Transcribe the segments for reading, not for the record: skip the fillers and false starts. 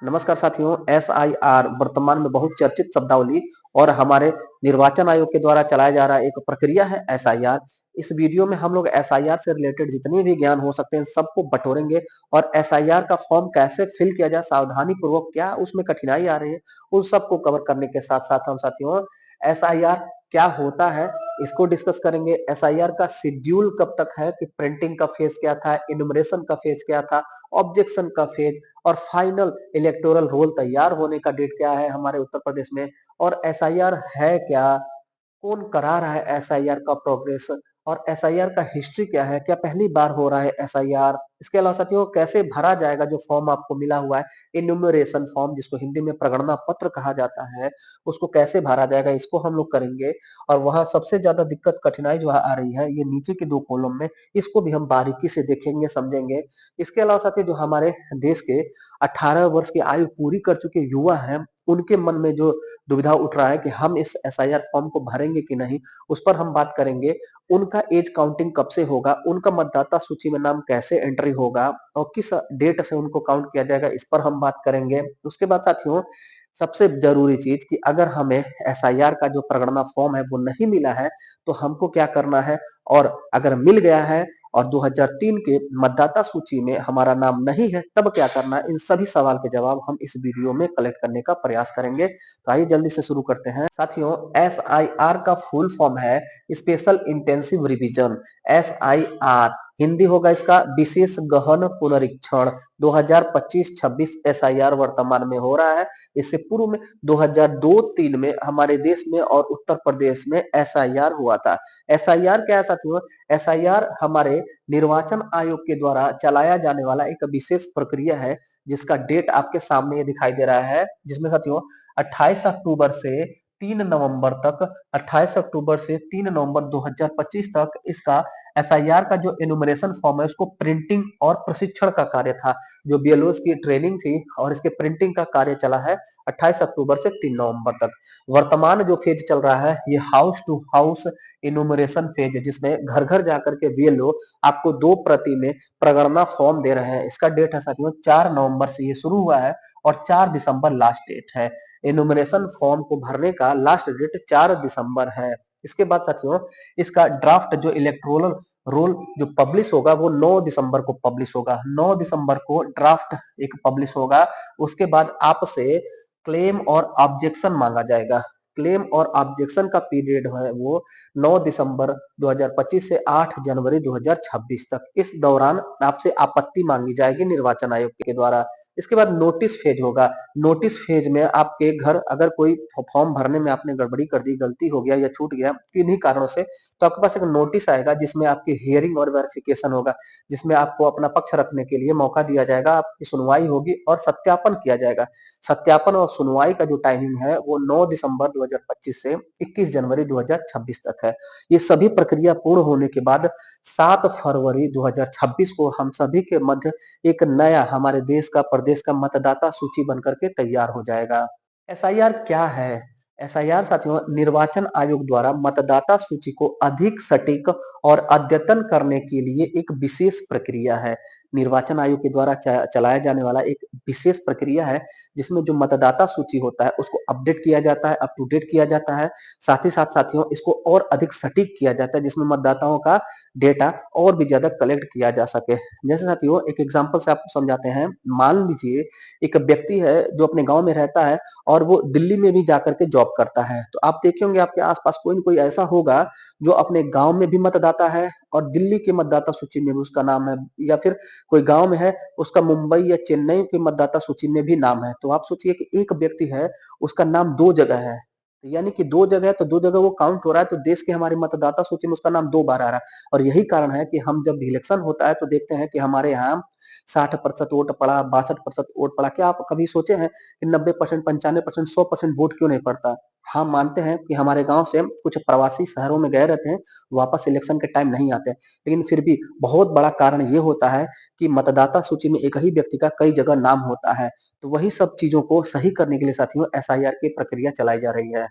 नमस्कार साथियों, एसआईआर वर्तमान में बहुत चर्चित शब्दावली और हमारे निर्वाचन आयोग के द्वारा चलाया जा रहा एक प्रक्रिया है एसआईआर। इस वीडियो में हम लोग एसआईआर से रिलेटेड जितने भी ज्ञान हो सकते हैं सबको बटोरेंगे और एसआईआर का फॉर्म कैसे फिल किया जाए, सावधानी पूर्वक क्या उसमें कठिनाई आ रही है, उन सबको कवर करने के साथ साथ हम साथियों एसआईआर क्या होता है इसको डिस्कस करेंगे। एसआईआर का शेड्यूल कब तक है, कि प्रिंटिंग का फेज क्या था, इनुमरेशन का फेज क्या था, ऑब्जेक्शन का फेज और फाइनल इलेक्टोरल रोल तैयार होने का डेट क्या है हमारे उत्तर प्रदेश में, और एसआईआर है क्या, कौन करा रहा है एसआईआर का प्रोग्रेस, और एसआईआर का हिस्ट्री क्या है, क्या पहली बार हो रहा है एसआईआर। इसके अलावा साथियों कैसे भरा जाएगा जो फॉर्म आपको मिला हुआ है, इन्यूमरेशन फॉर्म जिसको हिंदी में प्रगणना पत्र कहा जाता है, उसको कैसे भरा जाएगा इसको हम लोग करेंगे। और वहां सबसे ज्यादा दिक्कत कठिनाई जो आ रही है ये नीचे के दो कॉलम में, इसको भी हम बारीकी से देखेंगे समझेंगे। इसके अलावा साथियों जो हमारे देश के 18 वर्ष की आयु पूरी कर चुके युवा हैं उनके मन में जो दुविधा उठ रहा है कि हम इस एसआईआर फॉर्म को भरेंगे कि नहीं, उस पर हम बात करेंगे। उनका एज काउंटिंग कब से होगा, उनका मतदाता सूची में नाम कैसे एंट्री होगा और किस डेट से उनको काउंट किया जाएगा, इस पर हम बात करेंगे। उसके बाद साथियों सबसे जरूरी चीज कि अगर हमें एसआईआर का जो प्रगणना फॉर्म है वो नहीं मिला है तो हमको क्या करना है, और अगर मिल गया है और 2003 के मतदाता सूची में हमारा नाम नहीं है तब क्या करना है, इन सभी सवाल के जवाब हम इस वीडियो में कलेक्ट करने का प्रयास करेंगे। तो आइए जल्दी से शुरू करते हैं साथियों। एसआईआर का फुल फॉर्म है special intensive revision. SIR Hindi होगा इसका विशेष गहन पुनरीक्षण। 2025-26 एसआईआर वर्तमान में हो रहा है। इससे पूर्व में 2002-3 में हमारे देश में और उत्तर प्रदेश में एसआईआर हुआ था। एसआईआर क्या है साथियों, एसआईआर हमारे निर्वाचन आयोग के द्वारा चलाया जाने वाला एक विशेष प्रक्रिया है जिसका डेट आपके सामने ये दिखाई दे रहा है, जिसमें साथियों 28 अक्टूबर से 3 नवंबर तक, 28 अक्टूबर से 3 नवंबर 2025 तक इसका एसआईआर का जो एनुमरेशन फॉर्म है उसको प्रिंटिंग और प्रशिक्षण का कार्य था। जो बीएलओ की ट्रेनिंग थी और इसके प्रिंटिंग का कार्य चला है 28 अक्टूबर से 3 नवंबर तक। वर्तमान जो फेज चल रहा है ये house to house enumeration phase है, जिसमें घर घर जाकर के बीएलओ आपको 2 प्रति में प्रगणना फॉर्म दे रहे हैं। इसका डेट है साथियों 4 नवंबर से ये शुरू हुआ है और 4 दिसंबर लास्ट डेट है। इनुमरेशन फॉर्म को भरने का लास्ट डेट 4 दिसंबर है। इसके बाद साथियों इसका ड्राफ्ट जो इलेक्टोरल रोल जो पब्लिश होगा वो 9 दिसंबर को पब्लिश होगा। 9 दिसंबर को ड्राफ्ट एक पब्लिश होगा। उसके बाद आपसे क्लेम और ऑब्जेक्शन मांगा जाएगा। क्लेम और ऑब्जेक्शन का पीरियड है वो 9 दिसंबर 2025 से 8 जनवरी 2026 तक। इस दौरान आपसे आपत्ति मांगी जाएगी निर्वाचन आयोग के द्वारा। इसके बाद नोटिस फेज होगा। नोटिस फेज में आपके घर अगर कोई फॉर्म भरने में आपने गड़बड़ी कर दी, गलती हो गया या छूट गया किन्हीं कारणों से, तो आपके पास एक नोटिस आएगा जिसमें आपकी हियरिंग और वेरिफिकेशन होगा, जिसमें आपको अपना पक्ष रखने के लिए मौका दिया जाएगा, आपकी सुनवाई होगी और सत्यापन किया जाएगा। सत्यापन और सुनवाई का जो टाइमिंग है वो 9 दिसंबर 2025 से 21 जनवरी 2026 तक है। ये सभी प्रक्रिया पूर्ण होने के बाद 7 फरवरी 2026 को हम सभी के मध्य एक नया हमारे देश का प्रदेश का मतदाता सूची बनकर के तैयार हो जाएगा। एसआईआर क्या है? एसआईआर साथियों निर्वाचन आयोग द्वारा मतदाता सूची को अधिक सटीक और अद्यतन करने के लिए एक विशेष प्रक्रिया है। निर्वाचन आयोग के द्वारा चलाया जाने वाला एक विशेष प्रक्रिया है जिसमें जो मतदाता सूची होता है उसको अपडेट किया जाता है, अप टू डेट किया जाता है। साथ ही साथ साथियों इसको और अधिक सटीक किया जाता है जिसमें मतदाताओं का डेटा और भी ज्यादा कलेक्ट किया जा सके। जैसे साथियों एक एग्जांपल से आपको समझाते हैं। मान लीजिए एक व्यक्ति है जो अपने गांव में रहता है और वो दिल्ली में भी जाकर के जॉब करता है, तो आप देखे होंगे आपके आसपास कोई न कोई ऐसा होगा जो अपने गांव में भी मतदाता है और दिल्ली के मतदाता सूची में भी उसका नाम है, या फिर कोई गांव में है उसका मुंबई या चेन्नई के मतदाता सूची में भी नाम है। तो आप सोचिए कि एक व्यक्ति है उसका नाम 2 जगह है, तो यानी कि 2 जगह है तो 2 जगह वो काउंट हो रहा है, तो देश के हमारे मतदाता सूची में उसका नाम 2 बार आ रहा है। और यही कारण है कि हम जब इलेक्शन होता है तो देखते हैं कि हमारे यहाँ 60% वोट पड़ा, 62% वोट पड़ा। क्या आप कभी सोचे हैं कि 90%, 95%, 100% वोट क्यों नहीं पड़ता? हम मानते हैं कि हमारे गांव से कुछ प्रवासी शहरों में गए रहते हैं, वापस इलेक्शन के टाइम नहीं आते, लेकिन फिर भी बहुत बड़ा कारण ये होता है कि मतदाता सूची में एक ही व्यक्ति का कई जगह नाम होता है। तो वही सब चीजों को सही करने के लिए साथियों एसआईआर की प्रक्रिया चलाई जा रही है।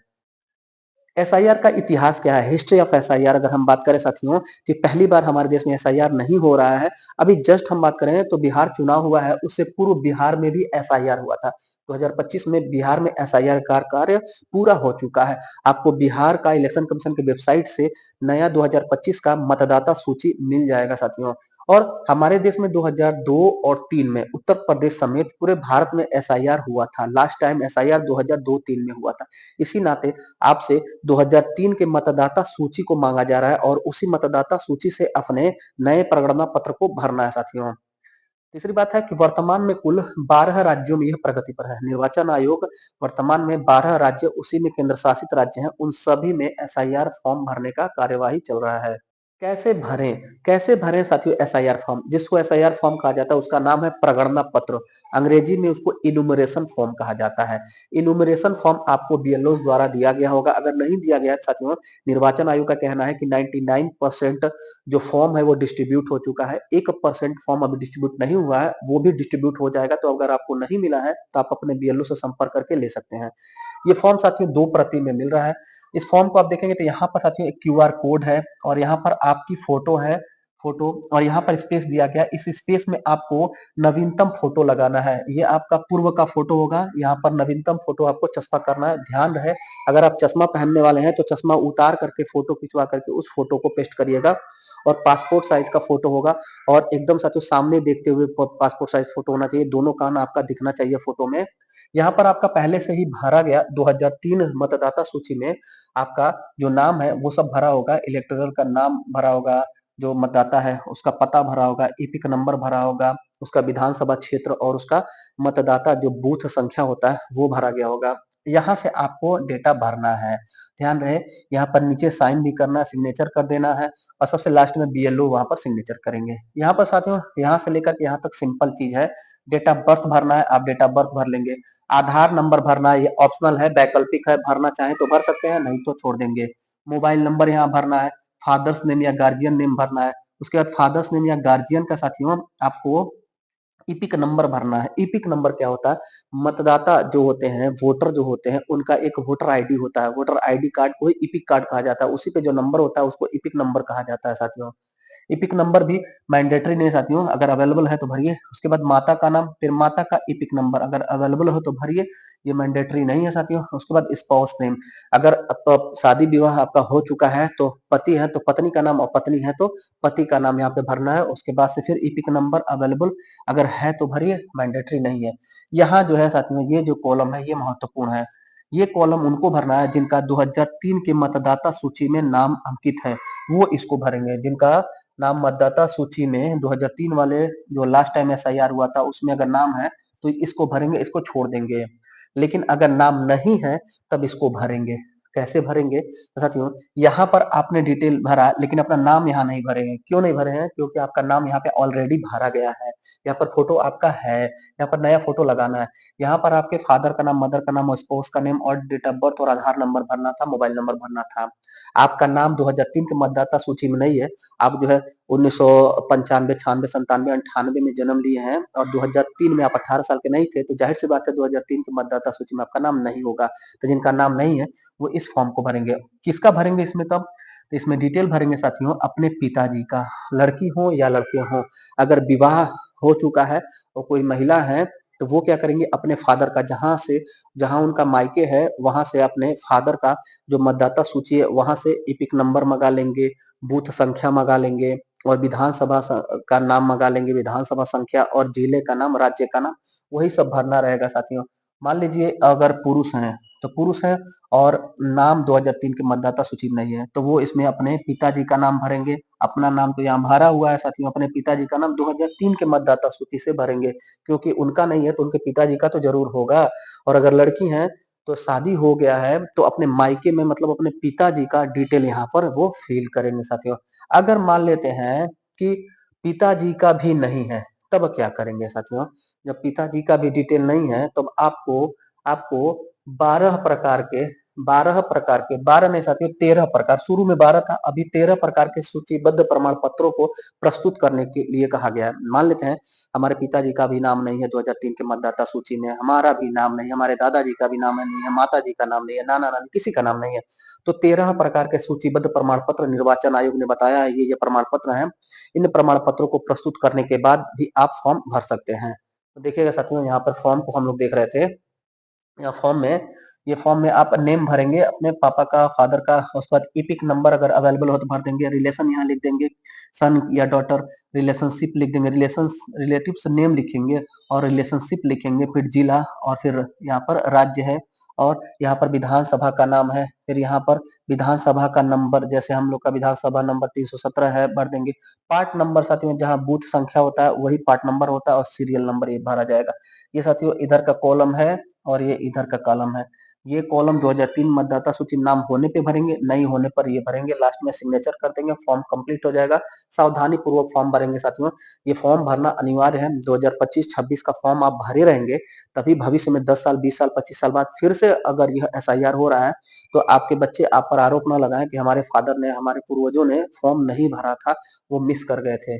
एसआईआर का इतिहास क्या है? हिस्ट्री ऑफ एसआईआर अगर हम बात करें साथियों, कि पहली बार हमारे देश में एसआईआर नहीं हो रहा है। अभी जस्ट हम बात करें तो बिहार चुनाव हुआ है, उससे पूर्व बिहार में भी एसआईआर हुआ था। 2025 में बिहार में एसआईआर का कार्य पूरा हो चुका है। आपको बिहार का इलेक्शन कमीशन की वेबसाइट से नया 2025 का मतदाता सूची मिल जाएगा साथियों। और हमारे देश में 2002 और 3 में उत्तर प्रदेश समेत पूरे भारत में एसआईआर हुआ था। लास्ट टाइम एसआईआर 2002-3 में हुआ था। इसी नाते आपसे 2003 के मतदाता सूची को मांगा जा रहा है और उसी मतदाता सूची से अपने नए प्रगणना पत्र को भरना है साथियों। तीसरी बात है कि वर्तमान में कुल 12 राज्यों में यह प्रगति पर है। निर्वाचन आयोग वर्तमान में 12 राज्य, उसी में केंद्र शासित राज्य हैं, उन सभी में एसआईआर फॉर्म भरने का कार्यवाही चल रहा है। कैसे भरें? कैसे भरें साथियों एसआईआर फॉर्म? जिसको एसआईआर फॉर्म कहा जाता है उसका नाम है प्रगणना पत्र। अंग्रेजी में उसको इनुमरेशन फॉर्म कहा जाता है। इनुमरेशन फॉर्म आपको बीएलओ द्वारा दिया गया होगा। अगर नहीं दिया गया है साथियों, निर्वाचन आयोग का कहना है कि 99% जो फॉर्म है वो डिस्ट्रीब्यूट हो चुका है। 1% फॉर्म अभी डिस्ट्रीब्यूट नहीं हुआ है, वो भी डिस्ट्रीब्यूट हो जाएगा। तो अगर आपको नहीं मिला है तो आप अपने बीएलओ से संपर्क करके ले सकते हैं। ये फॉर्म साथियों 2 प्रति में मिल रहा है। इस फॉर्म को आप देखेंगे तो यहाँ पर साथियों एक क्यूआर कोड है और यहाँ पर आपकी फोटो है, फोटो, और यहाँ पर स्पेस दिया गया। इस स्पेस में आपको नवीनतम फोटो लगाना है। ये आपका पूर्व का फोटो होगा। यहाँ पर नवीनतम फोटो आपको चस्पा करना है। ध्यान रहे, अगर आप चश्मा पहनने वाले हैं तो चश्मा उतार करके फोटो खिंचवा करके उस फोटो को पेस्ट करिएगा। और पासपोर्ट साइज का फोटो होगा और एकदम साथियों सामने देखते हुए पासपोर्ट साइज फोटो होना चाहिए। दोनों कान आपका दिखना चाहिए फोटो में। यहाँ पर आपका पहले से ही भरा गया 2003 मतदाता सूची में आपका जो नाम है वो सब भरा होगा। इलेक्टोरल का नाम भरा होगा, जो मतदाता है उसका पता भरा होगा, ईपिक नंबर भरा होगा, उसका विधानसभा क्षेत्र और उसका मतदाता जो बूथ संख्या होता है वो भरा गया होगा। यहाँ से आपको डेटा भरना है। ध्यान रहे, यहाँ पर नीचे साइन भी करना है, सिग्नेचर कर देना है और सबसे लास्ट में बीएलओ वहां पर सिग्नेचर करेंगे। यहाँ पर साथियों यहाँ से लेकर के यहाँ तक सिंपल चीज है। डेट ऑफ बर्थ भरना है, आप डेट ऑफ बर्थ भर लेंगे। आधार नंबर भरना है, ये ऑप्शनल है, वैकल्पिक है, भरना चाहे तो भर सकते हैं, नहीं तो छोड़ देंगे। मोबाइल नंबर यहाँ भरना है। फादर्स नेम या गार्जियन नेम भरना है। उसके बाद फादर्स नेम या गार्जियन का साथियों आपको ईपिक नंबर भरना है। ईपिक नंबर क्या होता है? मतदाता जो होते हैं, वोटर जो होते हैं, उनका एक वोटर आईडी होता है। वोटर आईडी कार्ड को ही ईपिक कार्ड कहा जाता है। उसी पे जो नंबर होता है उसको ईपिक नंबर कहा जाता है साथियों। इपिक नंबर भी मैंडेटरी नहीं है साथियों, अगर अवेलेबल है तो भरिए। उसके बाद माता का नाम, फिर माता का इपिक नंबर अगर अवेलेबल हो तो भरिए, ये मैंडेटरी नहीं है साथियों। उसके बाद स्पाउस नेम, अगर शादी विवाह आपका हो चुका है तो पति है तो पत्नी का नाम, और पत्नी है तो पति का नाम यहाँ पे भरना है। उसके बाद से फिर इपिक नंबर अवेलेबल अगर है तो भरिए, मैंडेटरी नहीं है। यहाँ जो है साथियों ये जो कॉलम है ये महत्वपूर्ण है। ये कॉलम उनको भरना है जिनका 2003 के मतदाता सूची में नाम अंकित है, वो इसको भरेंगे। जिनका नाम मतदाता सूची में 2003 वाले जो लास्ट टाइम एसआईआर हुआ था उसमें अगर नाम है तो इसको भरेंगे, इसको छोड़ देंगे। लेकिन अगर नाम नहीं है तब इसको भरेंगे। कैसे भरेंगे तो साथियों यहाँ पर आपने डिटेल भरा लेकिन अपना नाम यहाँ नहीं भरे हैं। क्यों नहीं भरे हैं? क्योंकि आपका नाम यहाँ पे ऑलरेडी भरा गया है। यहाँ पर फोटो आपका है, यहाँ पर नया फोटो लगाना है। यहाँ पर आपके फादर का नाम, मदर का नाम, स्पाउस का नेम और डेट ऑफ बर्थ और आधार नंबर भरना था, मोबाइल नंबर भरना था। आपका नाम 2003 के मतदाता सूची में नहीं है। आप जो है 1995, 96, 97, 98 में जन्म लिए हैं और 2003 में आप 18 साल के नहीं थे, तो जाहिर सी बात है 2003 के मतदाता सूची में आपका नाम नहीं होगा। तो जिनका नाम नहीं है वो इस फॉर्म को भरेंगे। किसका भरेंगे इसमें तब? तो इसमें डिटेल भरेंगे साथियों अपने पिताजी का, लड़की हो या लड़के हो। अगर विवाह हो चुका है और कोई महिला है तो वो क्या करेंगे, अपने फादर का, जहां उनका मायके है वहां से अपने फादर का जो मतदाता सूची है वहां से इपिक नंबर मंगा लेंगे, बूथ संख्या मंगा लेंगे और विधानसभा का नाम मंगा लेंगे, विधानसभा संख्या और जिले का नाम, राज्य का नाम, वही सब भरना रहेगा साथियों। मान लीजिए अगर पुरुष हैं तो पुरुष है और नाम 2003 के मतदाता सूची में नहीं है तो वो इसमें अपने पिताजी का नाम भरेंगे। अपना नाम तो यहाँ भरा हुआ है साथियों, अपने पिताजी का नाम 2003 के मतदाता सूची से भरेंगे, क्योंकि उनका नहीं है तो उनके पिताजी का तो जरूर होगा। और अगर लड़की है तो शादी हो गया है तो अपने मायके में मतलब अपने पिताजी का डिटेल यहाँ पर वो फिल करेंगे साथियों। अगर मान लेते हैं कि पिताजी का भी नहीं है तब क्या करेंगे साथियों? जब पिताजी का भी डिटेल नहीं है तब आपको आपको 12 प्रकार के 12 प्रकार के, 12 नहीं साथियों 13 प्रकार, शुरू में 12 था, अभी 13 प्रकार के सूचीबद्ध प्रमाण पत्रों को प्रस्तुत करने के लिए कहा गया है। मान लेते हैं हमारे पिताजी का भी नाम नहीं है 2003 के मतदाता सूची में, हमारा भी नाम नहीं है, हमारे दादाजी का भी नाम नहीं है, माताजी का नाम नहीं है, नाना नानी किसी का नाम नहीं है। तो 13 प्रकार के सूचीबद्ध प्रमाण पत्र निर्वाचन आयोग ने बताया है, ये प्रमाण पत्र है। इन प्रमाण पत्रों को प्रस्तुत करने के बाद भी आप फॉर्म भर सकते हैं। तो देखिएगा साथियों, यहाँ पर फॉर्म को हम लोग देख रहे थे। या फॉर्म में आप नेम भरेंगे अपने पापा का, फादर का, उसके बाद इपिक नंबर अगर अवेलेबल हो तो भर देंगे, रिलेशन यहाँ लिख देंगे, सन या डॉटर, रिलेशनशिप लिख देंगे, रिलेटिव्स नेम लिखेंगे और रिलेशनशिप लिखेंगे, फिर जिला और फिर यहाँ पर राज्य है और यहाँ पर विधानसभा का नाम है, फिर यहाँ पर विधानसभा का नंबर, जैसे हम लोग का विधानसभा नंबर 317 है, भर देंगे। पार्ट नंबर साथियों, जहाँ बूथ संख्या होता है वही पार्ट नंबर होता है और सीरियल नंबर ये भरा जाएगा। ये साथियों इधर का कॉलम है और ये इधर का कॉलम है। ये कॉलम 2003 मतदाता सूची नाम होने पे भरेंगे, नहीं होने पर ये भरेंगे, लास्ट में सिग्नेचर कर देंगे, फॉर्म कंप्लीट हो जाएगा। सावधानी पूर्वक फॉर्म भरेंगे साथियों, ये फॉर्म भरना अनिवार्य है। 2025-26 का फॉर्म आप भरे रहेंगे, तभी भविष्य में 10 साल, 20 साल, 25 साल बाद फिर से अगर यह एसआईआर हो रहा है तो आपके बच्चे आप पर आरोप ना लगाएं कि हमारे फादर ने, हमारे पूर्वजों ने फॉर्म नहीं भरा था, वो मिस कर गए थे।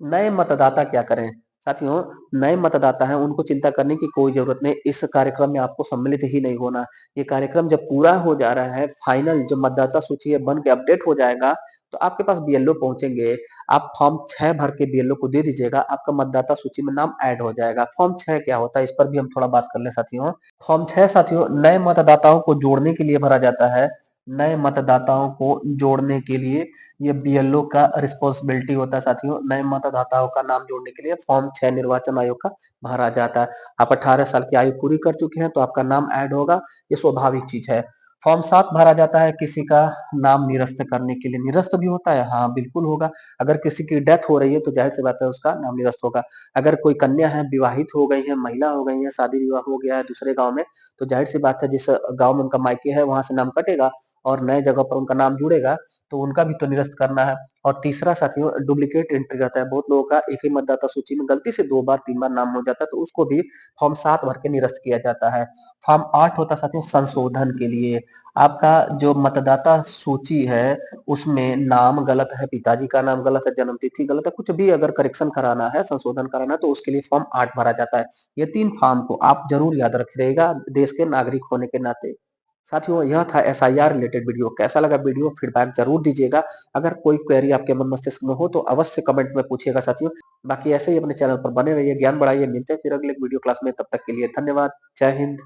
नए मतदाता क्या करें? साथियों, नए मतदाता हैं उनको चिंता करने की कोई जरूरत नहीं, इस कार्यक्रम में आपको सम्मिलित ही नहीं होना। ये कार्यक्रम जब पूरा हो जा रहा है, फाइनल जो मतदाता सूची है बन के अपडेट हो जाएगा, तो आपके पास बीएलओ पहुंचेंगे, आप फॉर्म 6 भर के बीएलओ को दे दीजिएगा, आपका मतदाता सूची में नाम ऐड हो जाएगा। फॉर्म 6 क्या होता है, इस पर भी हम थोड़ा बात कर लें साथियों। फॉर्म 6 साथियों नए मतदाताओं को जोड़ने के लिए भरा जाता है। नए मतदाताओं को जोड़ने के लिए ये बीएलओ का रिस्पॉन्सिबिलिटी होता है साथियों। नए मतदाताओं का नाम जोड़ने के लिए फॉर्म 6 निर्वाचन आयोग का भरा जाता है। आप 18 साल की आयु पूरी कर चुके हैं तो आपका नाम ऐड होगा, ये स्वाभाविक चीज है। फॉर्म 7 भरा जाता है किसी का नाम निरस्त करने के लिए। निरस्त भी होता है, हाँ बिल्कुल होगा। अगर किसी की डेथ हो रही है तो जाहिर सी बात है उसका नाम निरस्त होगा। अगर कोई कन्या है, विवाहित हो गई है, महिला हो गई है, शादी विवाह हो गया है दूसरे गांव में, तो जाहिर सी बात है जिस गांव में उनका मायके है वहां से नाम कटेगा और नए जगह पर उनका नाम जुड़ेगा, तो उनका भी तो निरस्त करना है। और तीसरा साथियों डुप्लीकेट एंट्री रहता है, बहुत लोगों का एक ही मतदाता सूची में गलती से 2 बार 3 बार नाम हो जाता है, तो उसको भी फॉर्म 7 भर के निरस्त किया जाता है। फॉर्म 8 होता है साथियों संशोधन के लिए। आपका जो मतदाता सूची है उसमें नाम गलत है, पिताजी का नाम गलत है, जन्म तिथि गलत है, कुछ भी अगर करेक्शन कराना है, संशोधन कराना है, तो उसके लिए फॉर्म 8 भरा जाता है। ये 3 फॉर्म को आप जरूर याद रखिएगा देश के नागरिक होने के नाते। साथियों यह था एसआईआर रिलेटेड वीडियो। कैसा लगा वीडियो, फीडबैक जरूर दीजिएगा। अगर कोई क्वेरी आपके मन मस्तिष्क में हो तो अवश्य कमेंट में पूछिएगा साथियों। बाकी ऐसे ही अपने चैनल पर बने रहिए, ज्ञान बढ़ाइए। मिलते हैं फिर अगले वीडियो क्लास में, तब तक के लिए धन्यवाद। जय हिंद।